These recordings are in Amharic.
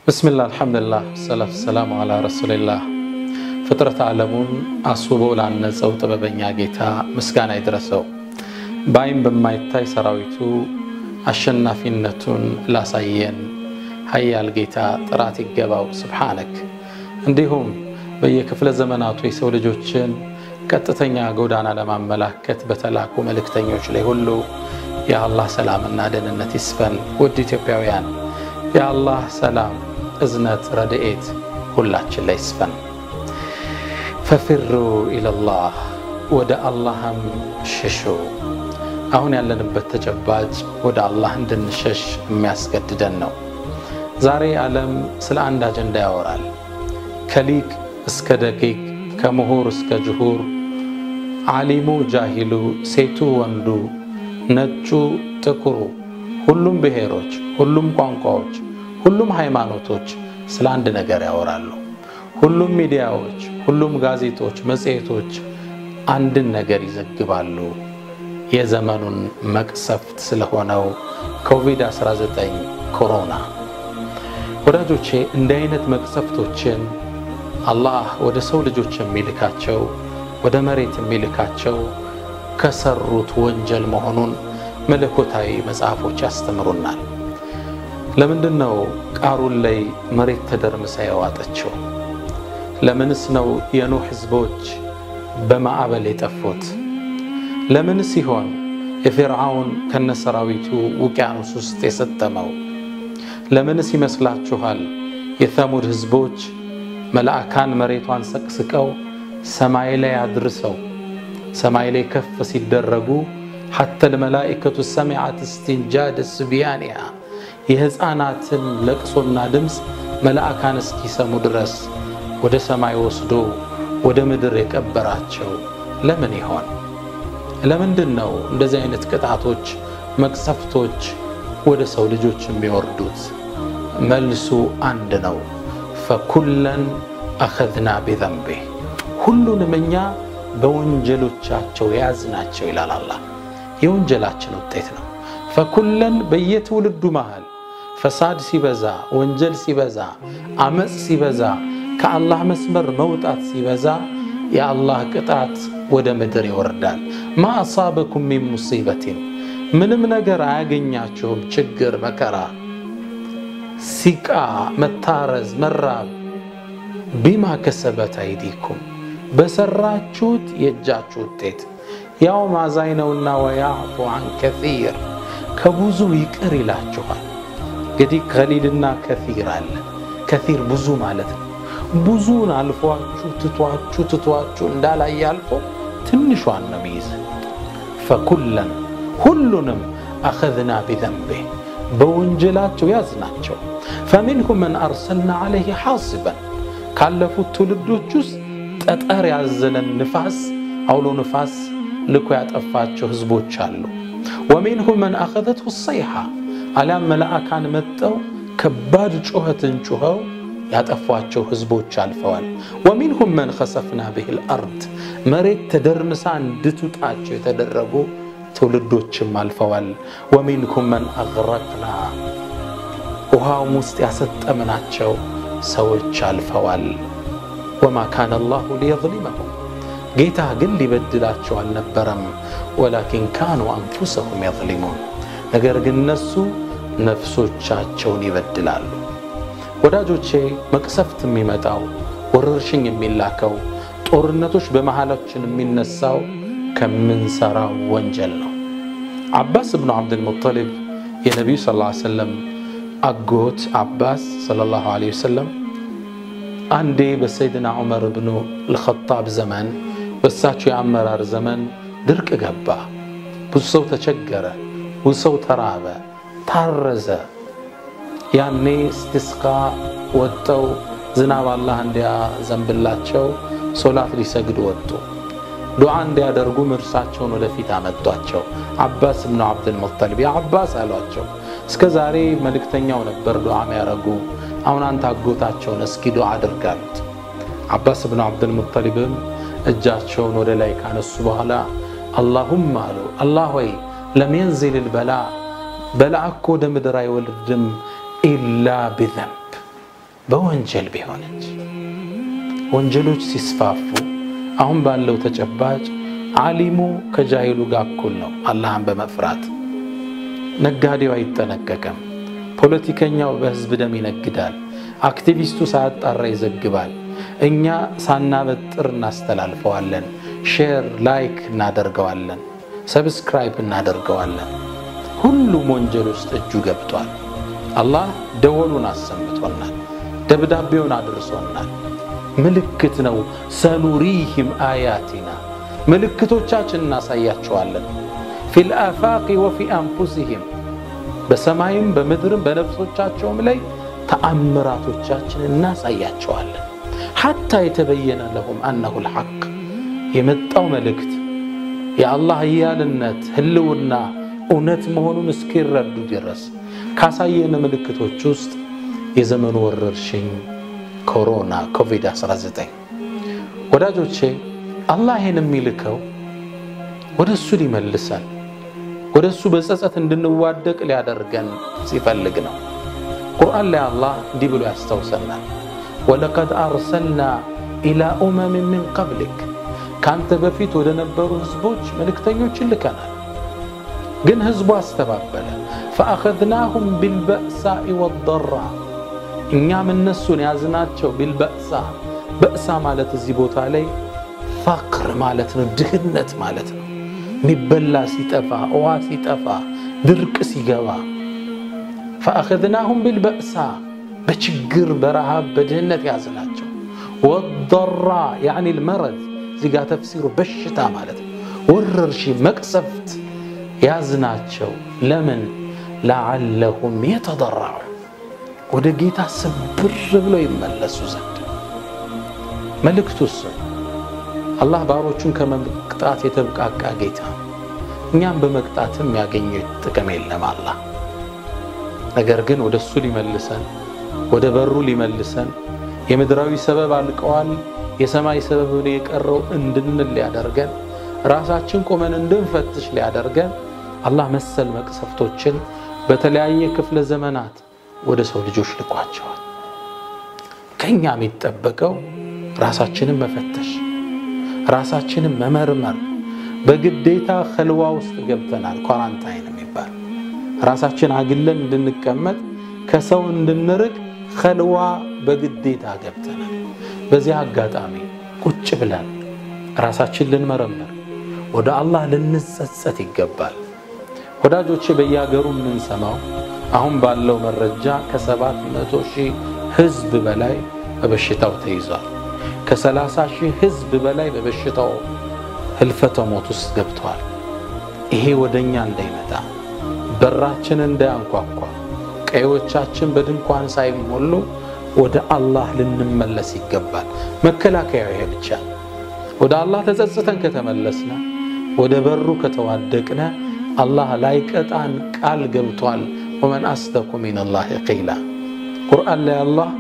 بسم الله الحمد لله والصلاة والسلام على رسول الله ፍጥረት ዓለሙን አስውቦ ላነጸው ጥበበኛ ጌታ ምስጋና ይድረሰው ባይም በማይታይ ሰራዊቱ አሸናፊነቱን ላሳየን ኃያል ጌታ ጥራት ይገባው ሱብሃንክ እንዲሁም በየክፍለ ዘመናቱ የሰው ልጆችን ቀጥተኛ ጎዳና ለማመላከት በተላኩ መልእክተኞች ላይ ሁሉ የአላህ ሰላምና ደህንነት ይስፈን ውድ ኢትዮጵያውያን የአላህ ሰላም እዝነት ረድኤት ሁላችን ላይ ይስፈን ففروا إلى الله ودع اللهم ششوا አሁን ያለንበት ተጨባጭ ወደ አላህ እንድንሸሽ የሚያስገድደን ነው ዛሬ ዓለም ስለ አንድ አጀንዳ ያወራል ከሊቅ እስከ ደቂቅ ከመሁር እስከ ጅሁር ዓሊሙ ጃሂሉ ሴቱ ወንዱ ነጩ ጥቁሩ ሁሉም ብሔሮች ሁሉም ቋንቋዎች ሁሉም ሃይማኖቶች ስለ አንድ ነገር ያወራሉ ሁሉም ሚዲያዎች ሁሉም ጋዜጦች መጽሔቶች አንድ ነገር ይዘግባሉ የዘመኑን መቅሰፍት ስለሆነው ኮቪድ-19 ኮሮና ወዳጆቼ እንደ አይነት መቅሰፍቶችን አላህ ወደ ሰው ልጆች የሚልካቸው ወደ መሬት የሚልካቸው ከሰሩት ወንጀል መሆኑን መለኮታዊ መጽሐፎች ያስተምሩናል ለምንድነው ቃሩን ላይ መሬት ተደርምሳ ያዋጠችው ለምንስ ነው የኖህ ህዝቦች በማዕበል የጠፉት ለምንስ ይሆን የፈርዓውን ከነሰራዊቱ ውቅያኖስ ውስጥ የሰጠመው ለምንስ ይመስላችኋል የሰሙድ ህዝቦች መላእካን መሬቷን ሰቅስቀው ሰማይ ላይ አድርሰው ሰማይ ላይ ከፍ ሲደረጉ حتى الملائكة سمعت استنجاد الصبيانها የህፃናትን ለቅሶና ድምጽ መላእካን እስኪሰሙ ድረስ ወደ ሰማይ ወስዶ ወደ ምድር የቀበራቸው ለምን ይሆን ለምንድነው እንደዚህ አይነት ቅጣቶች መቅሰፍቶች ወደ ሰው ልጆች የሚወርዱት መልሱ አንድ ነው فكلن اخذنا بذنبه ሁሉንም እኛ በወንጀሎቻቸው ያዝናቸው ይላል አላህ የወንጀላችን ውጤት ነው فكلن በየትውልዱ መሃል ፈሳድ ሲበዛ ወንጀል ሲበዛ አመጽ ሲበዛ ከአላህ መስመር መውጣት ሲበዛ የአላህ ቅጣት ወደ ምድር ይወርዳል ما اصابكم من مصيبه ምንም ነገር አያገኛችሁም ችግር መከራ ሲቃ መታረዝ መራብ بما كسبت ايديكم በሰራችሁት የእጃችሁ ውጤት ያው ማዛይነውና ወያፉ عن كثير ከብዙ ይቅር ይላችኋል እንግዲህ قليልና كثير አለ كثير ብዙ ማለት ነው ብዙን አልፏችሁ ትቷችሁ እንዳላያልፎ ትንሿን ነው ይይዝ فكلن ሁሉንም اخذنا بذنبه በወንጀላቸው ያዝናቸው فمنهم من ارسلنا عليه حاصبا ካለፉት ትውልዶች ውስጥ ጠጠር ያዘለን ንፋስ አውሎ ንፋስ ልኮ ያጠፋቸው ህዝቦች አሉ ومنهم من اخذته الصيحه على ملائكان መጣው ከባድ ጮህትን ጮኸው ያጠፋቸው ህዝቦች አልፈዋል ومنهم من خسفنا به الارض መሬት ተደርምሳ እንድትጣቸው የተደረጉ ትውልዶችም አልፈዋል ومنهم من اغرقنا ውሃው ውስጥ ያሰጠመናቸው ሰዎች አልፈዋል وما كان الله ليظلمهم ጌታ ግን ሊበድላቸው አልነበረም ولكن كانوا انفسهم يظلمون ነገር ግን እነሱ ነፍሶቻቸውን ይበድላሉ ወዳጆቼ መቅሰፍት የሚመጣው ወረርሽኝ የሚላከው ጦርነቶች በመሃላችን የሚነሳው ከመንሰራው ወንጀል ነው አባስ ኢብኑ አብዱል ሙጠሊብ የነብዩ ሰለላሁ ዐለይሂ ወሰለም አጎት አባስ ሰለላሁ ዐለይሂ ወሰለም አንዴ በሰይድና ዑመር ኢብኑ አልኸጣብ ዘመን በሳቸው የአመራር ዘመን ድርቅ ገባ ብዙ ሰው ተቸገረ ብዙ ሰው ተራበ ታረዘ ያኔ እስቲስቃ ወጣው ዝናብ አላህ እንዲያዘንብላቸው ሶላት ሊሰግዱ ወጡ ዱዓ እንዲያደርጉ ምርሳቸውን ወደፊት አመጣቸው አባስ ኢብኑ አብዱል ሙጠሊብ ያ አባስ አሏቸው እስከዛሬ መልእክተኛው ነበር ዱዓ የሚያረጉ አሁን አንተ አጎታቸውን እስኪ ዱዓ አድርጋሉት አባስ ኢብኑ አብዱል ሙጠሊብ እጃቸውን ወደ ላይ ካነሱ በኋላ اللهم አሉ አላህ ወይ لم ينزل البلاء بلاء كود مدر يولدم إلا بذنب በወንጀል ቢሆንች ወንጀሎች ሲስፋፉ አሁን ባለው ተጨባጭ ዓሊሙ ከጃሂሉ ጋር እኩል ነው አላህን በመፍራት ነጋዴው አይጠነቀቅም ፖለቲከኛው በህዝብ ደም ይነግዳል አክቲቪስቱ ሳያጣራ ይዘግባል እኛ ሳናበጥር እናስተላልፈዋለን ሼር ላይክ እናደርገዋለን ሰብስክራይብ እናደርገዋለን ሁሉም ወንጀል ውስጥ እጁ ገብቷል አላህ ደወሉን አሰምቶናል ደብዳቤውን አድርሶናል ምልክት ነው ሰኑሪሂም አያቲና ምልክቶቻችን እናሳያቸዋለን ፊል አፋቂ ወፊ አንፉሲሂም በሰማይም በምድርም በነፍሶቻቸውም ላይ ተአምራቶቻችን እናሳያቸዋለን حتى يتبين لهم أنه الحق የመጣው መልእክት የአላህ ያልነት ህልውና እውነት መሆኑን እስኪረዱ ድረስ ካሳየነ ምልክቶች ውስጥ የዘመኑ ወረርሽኝ ኮሮና ኮቪድ-19 ወዳጆቼ አላህ ይሄንን የሚልከው ወደሱ ሊመልሰን ወደሱ በጸጸት እንድንዋደቅ ሊያደርገን ሲፈልግ ነው ቁርአን ላይ አላህ እንዲህ ብሎ ያስተውሰናል ولقد أرسلنا إلى من قبلك كانت بفيت ودنبرو هزبوش ملكتنيوش لكنا جن هزبو استبابلا فأخذناهم بالبأساء والضراء إنيام النسون يازناتشو بالبأساء بأساء مالت الزبوت علي فقر مالتنا دهنت مالتنا مبلا سيتفا أوا سيتفا درك سيقوا فأخذناهم بالبأساء بشجر برهاب بدهنت يازناتشو والضراء يعني المرض زيقا تفسيره بشتا مالت وررشي مكسفت يازناتشو لمن لعلهم يتضرعون ودقيتا سبر بلو يملسوا زند ملكتو السن الله باروچون كمقطات يتبقاقا قيتا እኛም በመቅጣትም ያገኘው ጥቅም የለም አላህ ነገር ግን ወደሱ ሊመልሰን ወደ በሩ ሊመልሰን የምድራዊ ሰበብ አልቀዋል የሰማይ ሰበብ ነው የቀረው እንድንል ሊያደርገን ራሳችን ቆመን እንድንፈትሽ ሊያደርገን አላህ መሰል መቅሰፍቶችን በተለያየ ክፍለ ዘመናት ወደ ሰው ልጆች ልቋቸዋል ከኛ የሚጠበቀው ራሳችንን መፈተሽ ራሳችንን መመርመር በግዴታ ኸልዋ ውስጥ ገብተናል ኳራንታይን የሚባል ራሳችን አግለን እንድንቀመጥ ከሰው እንድንርቅ ኸልዋ በግዴታ ገብተናል በዚህ አጋጣሚ ቁጭ ብለን ራሳችን ልንመረምር ወደ አላህ ልንጸጸት ይገባል ወዳጆቼ በያገሩ ምን ሰማው አሁን ባለው መረጃ ከ700,000 ህዝብ በላይ በበሽታው ተይዟል ከ30,000 ህዝብ በላይ በበሽታው ህልፈተ ሞት ውስጥ ገብቷል ይሄ ወደኛ እንዳይመጣ በራችን እንዳያንኳኳ ቀዮቻችን በድንኳን ሳይሞሉ ወደ አላህ ልንመለስ ይገባል መከላከያው ይሄ ብቻ ወደ አላህ ተጸጽተን ከተመለስና ወደ በሩ ከተዋደቅና አላህ ላይ ቀጣን ቃል ገብቷል ወመን አስደቁ ሚነላሂ ቂላ ቁርአን ላይ አላህ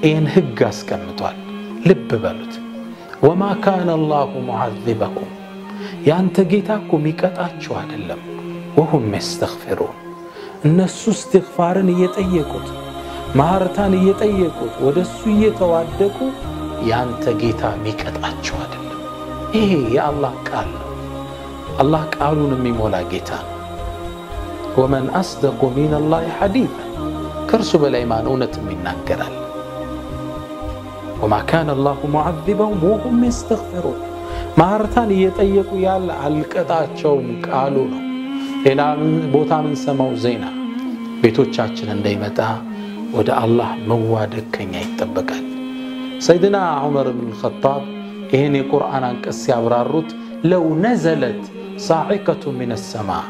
ይሄን ህግ አስቀምጧል ልብ በሉት ወማ ካነ አላሁ ሙዐዚበሁም ያንተ ጌታኮ ሚቀጣቸው አይደለም ወሁም ይስተግፊሩን እነሱ እስትግፋርን እየጠየቁት ማህረታን እየጠየቁት ወደሱ እየተዋደቁ ያንተ ጌታ ሚቀጣቸው አይደለም ይሄ የአላህ ቃል ነው አላህ ቃሉን የሚሞላ ጌታ ወመን አስደቁ ሚነላሂ ሐዲሳ ከርሱ በላይ ማን እውነት የሚናገራል وما كان الله معذبهم وهم يستغفرون ማህረታን እየጠየቁ ያለ አልቀጣቸውም ቃሉ ነው ሌላ ቦታ ምን ሰማው ዜና ቤቶቻችን እንዳይመጣ ወደ አላህ መዋደቅ ከኛ ይተበቃል ሰይድና ዑመር ኢብኑ الخطاب ይሄን የቁርአን አንቀጽ ያብራሩት لو نزلت صاعقة من السماء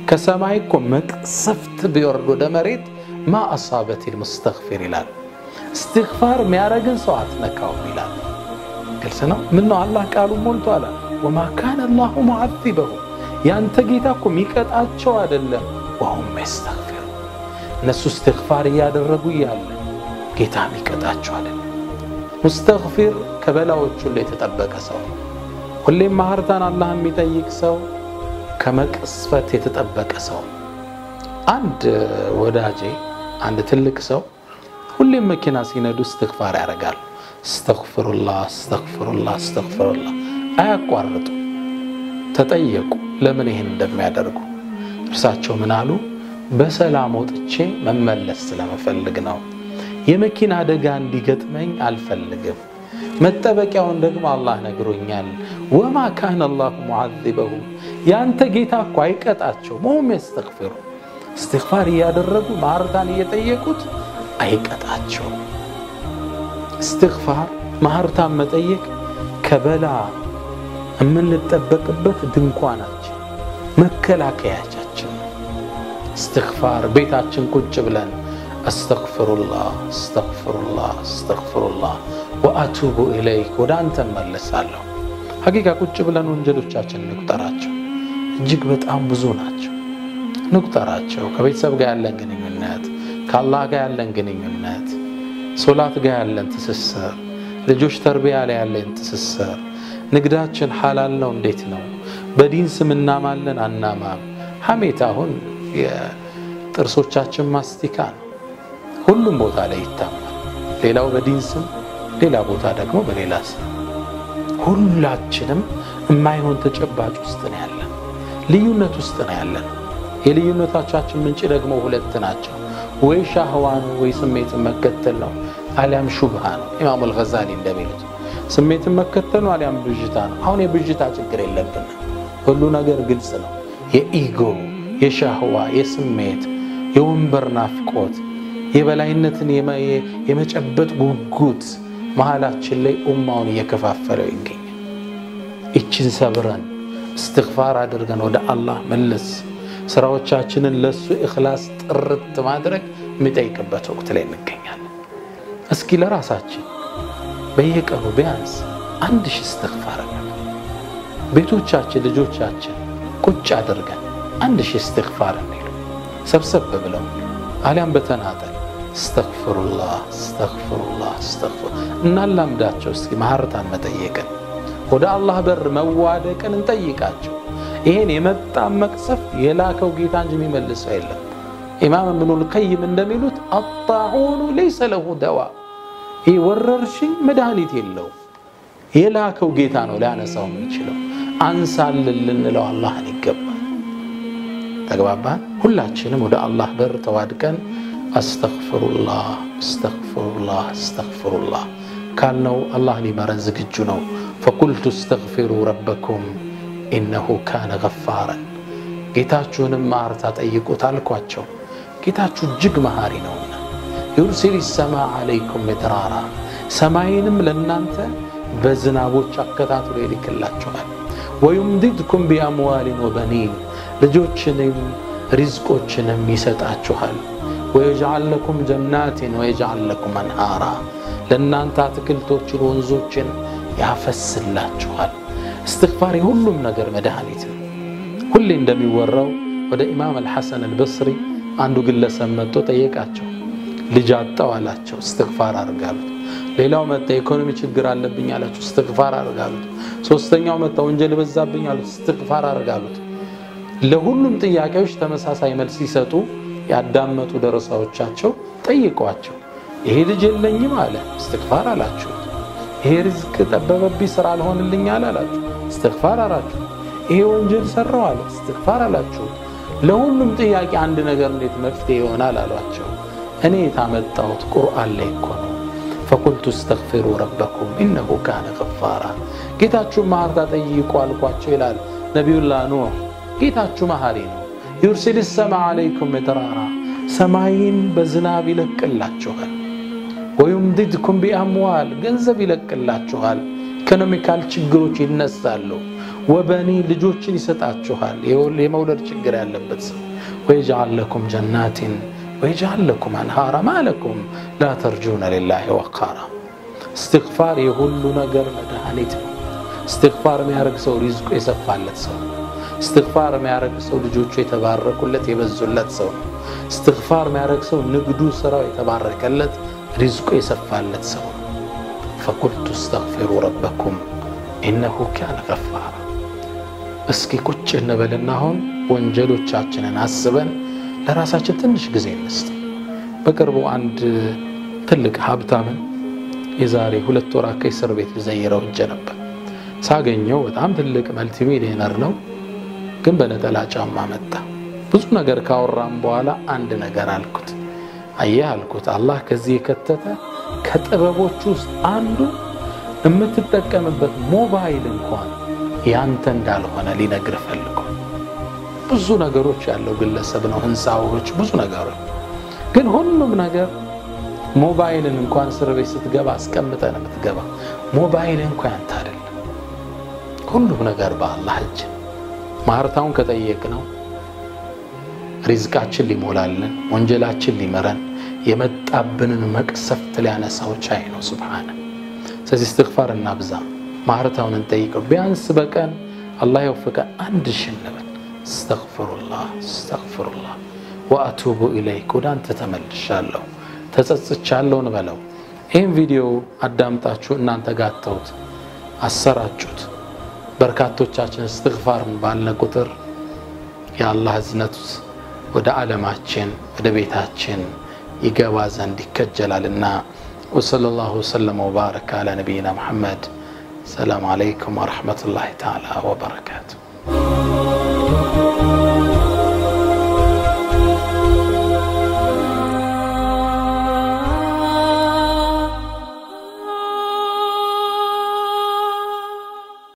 ከሰማይኮ መቅሰፍት ቢወርድ ወደ መሬት ما اصابت المستغفر ይላል استغفار ሚያረግን ሰው አትነካው ይላል ግልጽ ነው ምን ነው አላህ ቃሉ ሞልቷል وما كان الله معذبهم ያንተ ጌታኮ ሚቀጣቸው አይደለም ወሁም ይስተግፊሩ እነሱ استغفار ያደረጉ ያለ ጌታ ሚቀጣቸው አይደለም مستغفر ከበላዎቹ ላይ ተጠበቀ ሰው ሁሌም ማህረታን አላህ የሚጠይቅ ሰው ከመቅስፈት የተጠበቀ ሰው አንድ ወዳጄ አንድ ትልቅ ሰው ሁሌም መኪና ሲነዱ እስትግፋር ያደርጋሉ። አስተግፍሩላህ አስተግፍሩላህ አስተግፍሩላህ አያቋርጡ። ተጠየቁ ለምን ይሄን እንደሚያደርጉ። እርሳቸው ምን አሉ? በሰላም ወጥቼ መመለስ ስለመፈልግ ነው። የመኪና አደጋ እንዲገጥመኝ አልፈልግም። መጠበቂያውን ደግሞ አላህ ነግሮኛል። ወማ ካነ አላሁ ሙዐዚበሁም ያንተ ጌታ እኮ አይቀጣቸው። ወሁም የስተግፊሩ እስትግፋር እያደረጉ ማህርታን እየጠየቁት አይቀጣቸው። እስትግፋር ማህርታን መጠየቅ ከበላ የምንጠበቅበት ድንኳናችን መከላከያችን። እስትግፋር ቤታችን ቁጭ ብለን አስተግፍሩላህ አስተግፍሩላህ አስተግፍሩላህ ወአቱቡ ኢለይክ ወደ አንተ መለሳለሁ። ሐቂቃ ቁጭ ብለን ወንጀሎቻችን እንቁጠራቸው። እጅግ በጣም ብዙ ናቸው። እንቁጠራቸው። ከቤተሰብ ጋር ያለን ግንኙነት፣ ከአላህ ጋር ያለን ግንኙነት፣ ሶላት ጋር ያለን ትስስር፣ ልጆች ተርቢያ ላይ ያለን ትስስር፣ ንግዳችን ሐላል ነው እንዴት ነው? በዲን ስም እናማለን አናማም? ሐሜት አሁን የጥርሶቻችን ማስቲካ ነው። ሁሉም ቦታ ላይ ይታማል። ሌላው በዲን ስም፣ ሌላ ቦታ ደግሞ በሌላ ስም። ሁላችንም የማይሆን ተጨባጭ ውስጥ ነው ያለን፣ ልዩነት ውስጥ ነው ያለን። የልዩነታችን ምንጭ ደግሞ ሁለት ናቸው። ወይ ሻህዋ ነው ወይ ስሜትን መከተል ነው፣ አሊያም ሹብሃ ነው። ኢማሙ አልገዛሊ እንደሚሉት ስሜትን መከተል ነው አሊያም ብዥታ ነው። አሁን የብዥታ ችግር የለብንም። ሁሉ ነገር ግልጽ ነው። የኢጎ የሻህዋ የስሜት የወንበር ናፍቆት የበላይነትን የመጨበጥ ጉጉት መሃላችን ላይ ኡማውን እየከፋፈለው ይገኛል። እቺን ሰብረን እስትግፋር አድርገን ወደ አላህ መለስ ስራዎቻችንን ለሱ ኢኽላስ ጥርት ማድረግ የሚጠይቅበት ወቅት ላይ እንገኛለን። እስኪ ለራሳችን በየቀኑ ቢያንስ 1000 እስትግፋር ቤቶቻችን ልጆቻችን ቁጭ አድርገን 1000 እስትግፋር እንይሉ ሰብሰብ ብለው አሊያም በተናጠል አስተግፍሩላህ አስተግፍሩላህ አስተግፍሩ እናላምዳቸው። እስኪ ማህርታን መጠየቅን ወደ አላህ በር መዋደቅን እንጠይቃቸው። ይሄን የመጣ መቅሰፍት የላከው ጌታ እንጂ የሚመልሰው የለም። ኢማም ኢብኑል ቀይም እንደሚሉት አጣዑኑ ለይሰ ለሁ ደዋ ይህ ወረርሽኝ መድኃኒት የለው። የላከው ጌታ ነው ሊያነሳው የሚችለው። አንሳልን ልንለው አላህን ይገባል። ተግባባን? ሁላችንም ወደ አላህ በር ተዋድቀን አስተግፍሩላህ አስተግፍሩላህ አስተግፍሩላህ ካልነው አላህ ሊመረን ዝግጁ ነው። ፈቁልቱ እስተግፊሩ ረበኩም ኢነሁ ካነ ገፋራን ጌታችሁንም ማህርታ ጠይቁት አልኳቸው። ጌታችሁ እጅግ መሃሪ ነውና ዩርሲል ሰማአ አለይኩም ሚድራራ ሰማይንም ለእናንተ በዝናቦች አከታትሎ ይልክላችኋል። ወዩምዲድኩም ቢአምዋሊን ወበኒን ልጆችንም ሪዝቆችንም ይሰጣችኋል። ወየጅዐል ለኩም ጀናቲን ወየጅዐል ለኩም አንሃራ ለእናንተ አትክልቶችን ወንዞችን ያፈስላችኋል። እስትግፋር የሁሉም ነገር መድኃኒት ነው። ሁሌ እንደሚወራው ወደ ኢማም አልሐሰን አልበስሪ አንዱ ግለሰብ መጥቶ ጠየቃቸው። ልጅ አጣው አላቸው። እስትግፋር አድርጋሉት። ሌላው መጣ ኢኮኖሚ ችግር አለብኝ አላቸው። እስትግፋር አድርጋሉት። ሶስተኛው መጣ ወንጀል በዛብኝ አሉት። እስትግፋር አድርጋሉት። ለሁሉም ጥያቄዎች ተመሳሳይ መልስ ሲሰጡ ያዳመጡ ደረሳዎቻቸው ጠይቋቸው። ይሄ ልጅ የለኝም አለ። እስትግፋር አላችሁ። ይሄ ሪዝቅ ጠበበብኝ ስራ አልሆንልኝ አላችሁ። እስትግፋር አላችሁ። ይሄ ወንጀል ሰራው አለ። እስትግፋር አላችሁ። ለሁሉም ጥያቄ አንድ ነገር እንዴት መፍትሄ ይሆናል አሏቸው። እኔ ታመጣሁት ቁርአን ላይ እኮ ነው። ፈቁልቱ እስተግፊሩ ረበኩም ኢነሁ ካነ ገፋራ ጌታችሁ ማህርታ ጠይቁ አልኳቸው ይላል ነቢዩላህ ኑህ። ጌታችሁ መሃሪ ነው። ዩርሲል ሰማአ አለይኩም ሚድራራ ሰማይን በዝናብ ይለቅላችኋል። ወዩምዲድኩም ቢአምዋል ገንዘብ ይለቅላችኋል። ኢኮኖሚካል ችግሮች ይነሳሉ። ወበኒ ልጆችን ይሰጣችኋል። የመውለድ ችግር ያለበት ሰው ወየጅዐል ለኩም ጀናቲን ወየጅዐል ለኩም አንሃራ ማለኩም ላ ተርጁነ ሊላሂ ወቃራ እስትግፋር የሁሉ ነገር መድኃኒት ነው። እስትግፋር የሚያደርግ ሰው ሪዝቁ የሰፋለት ሰው ነው። እስትግፋር የሚያደርግ ሰው ልጆቹ የተባረኩለት የበዙለት ሰው ነው። እስትግፋር የሚያደርግ ሰው ንግዱ ስራው የተባረከለት ሪዝቁ የሰፋለት ሰው ነው። ፈቁልቱ እስተግፊሩ ረበኩም ኢነሁ ካነ ገፋራ እስኪ ቁጭ እንበልና አሁን ወንጀሎቻችንን አስበን ለራሳችን ትንሽ ጊዜ እንስጥ። በቅርቡ አንድ ትልቅ ሀብታምን የዛሬ 2 ወር ከእስር ቤት ዘይረው እጀ ነበር ሳገኘው በጣም ትልቅ መልቲ ሚሊዮነር ነው ግን በነጠላ ጫማ መጣ ብዙ ነገር ካወራም በኋላ አንድ ነገር አልኩት አየህ አልኩት አላህ ከዚህ ከተተ ከጥበቦች ውስጥ አንዱ የምትጠቀምበት ሞባይል እንኳን ያንተ እንዳልሆነ ሊነግር ፈልጎ ብዙ ነገሮች ያለው ግለሰብ ነው ህንሳዎች ብዙ ነገሮች ግን ሁሉም ነገር ሞባይልን እንኳን ሰርቪስ ስትገባ አስቀምጠን የምትገባ ሞባይል እንኳን ያንተ አይደለም ሁሉም ነገር በአላህ እጅ ማርታውን ከጠየቅነው ሪዝቃችን ሊሞላልን ወንጀላችን ሊመረን የመጣብንን መቅሰፍት ሊያነሳው ቻይ ነው ሱብሃነ ስለዚህ استغفار እናብዛ ማርታውን እንጠይቀው ቢያንስ በቀን አላህ ይወፍቀን አንድ ሽንበል استغفرullah واتوب اليك ወዳንተ ተመልሻለሁ ተጸጽቻለሁ እንበለው ይሄን ቪዲዮ አዳምጣችሁ እናንተ ጋታውት አሰራጩት በርካቶቻችን استغفارን ባልነ ቁጥር የአላህ እዝነት ወደ ዓለማችን ወደ ቤታችን ይገባ ዘንድ ይከጀላልና وصلى الله وسلم وبارك على نبينا محمد السلام عليكم ورحمة الله تعالى وبركاته